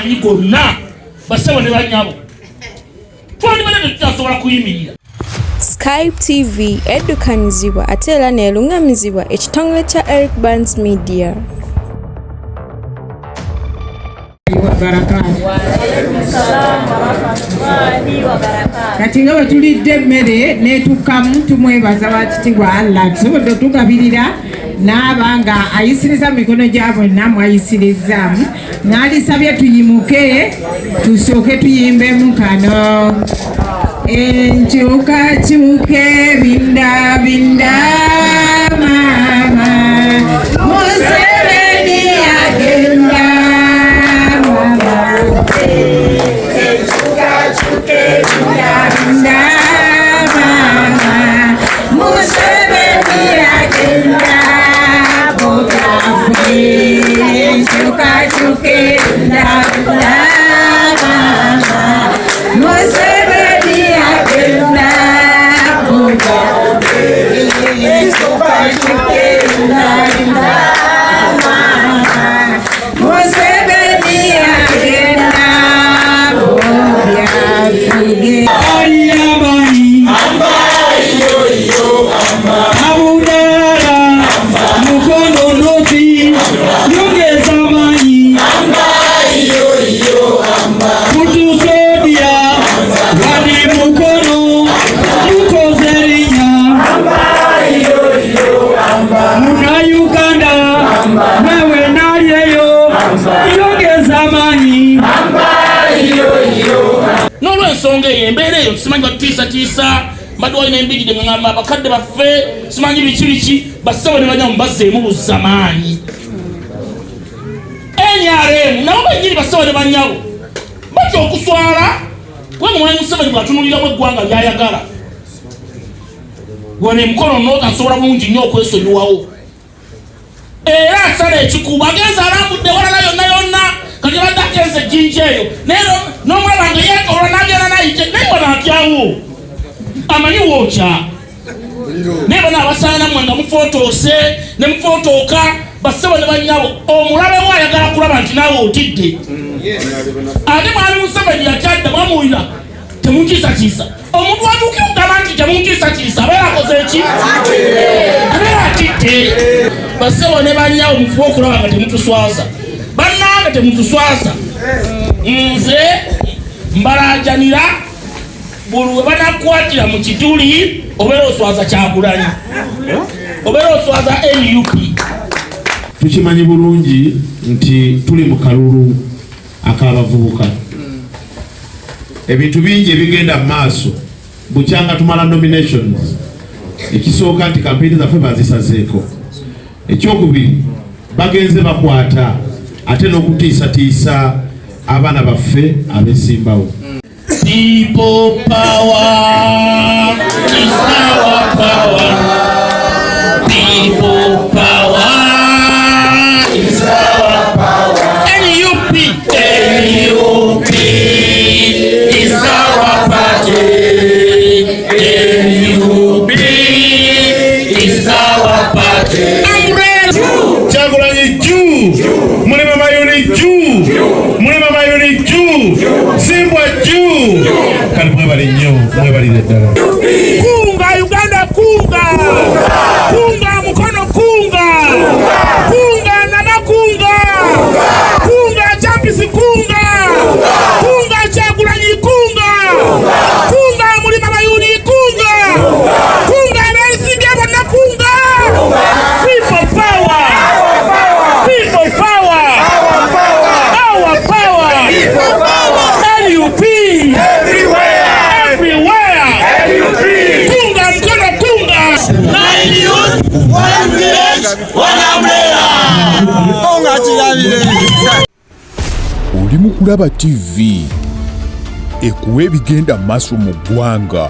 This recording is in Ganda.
amaanyi gonna basebo ne banyabo twandibadde tutasobola kuyimirira. Skype TV edukanyizibwa ate era neerungamizibwa ekitongole kya Eric Barnes Media. Kati nga bwe tulidde emmere neetukkamu tumwebaza Wakitiibwa Allah tusobodde otugabirira n'aba nga ayisiriza mu mikono gya bonna mwayisirizaamu n'alisabye tuyimuke tusooke tuyimbemu kano. Enkyukakyuke binda binda mama Museveni agenda mama. Enkyukakyuke binda binda mama Museveni agenda bogaffe. Enkyukakyuke binda binda mama Museveni agenda bogaffe. Enkyukakyuke binda binda mama Museveni agenda bogaffe. Ayabani Abudala Mukono Noti Yogeza Mani Kutusodia Wadi Mukono Yukozerinya Muna Uganda Mewe Nayeyo Yogeza Mani. N'olw'ensonga eyo embeera eyo simanyi batutiisatiisa mbadde walina embiride ngamba abakadde baffe simanyi biki basebo ne banyamu bazzeemu buzamaanyi. NRM nabo bennyini basebo ne banyabo batya okuswala kubanga Mwami Museveni bw'atunuliramu eggwanga ly'ayagala wano emikono noota nsobola bulungi nnyo okwesonyiwawo era asala ekikuubo agenza alambudde walala yonna yonna kati badde agenza ejjinja eyo naye n'omulaba nga yeetoolwa n'agenda nayite naye wano atyawo amanyi wookya naye bano abasaana mmwe nga mufootoose ne mufootooka basebo ne bannyabo omulabe we ayagala kulaba nti naawe otidde ate Mwami Museveni yakyadda mwamuwulira temunkiisakiisa omuntu atuukira okugamba nti temunkiisakiisa abeera akoze eki abeera atidde. Basebo ne bannyabo mufube okulaba nga temutuswaza bannange temutuswaza nze mbalajanira buli we banakukwatira mu kituli obeera oswaza Kyagulanyi obeera oswaza NUP. Tukimanyi bulungi nti tuli mu kalulu ak'abavubuka. Ebintu bingi ebigenda mu maaso bukyanga tumala nominations. Ekisooka nti kampeyini zaffe bazisazeeko. Ekyokubiri bagenze bakwata ate n'okutiisatiisa abaana baffe abeesimbawo. People power is our power. People power is our power. NUP is our party. NUP is our party. Kyagulanyi juu, Mulema Mayuni juu, Mulema Mayuni juu, Simbwa juu. Kali mwebali nnyo, mwebalire ddala. Kunga Uganda kunga. Kunga mukono kunga. Kunga nana kunga. Kunga Champisi kunga. Kunga Kyagulanyi kunga. Kunga Mulema Mayuni kunga. Kunga Besigye bonna kunga. People power. People power. Our power. NUP. Everywhere. Kunga mkono kunga. Nine youth, one village, one umbrella. Oli mu kulaba TV ekuwa ebigenda maaso mu ggwanga.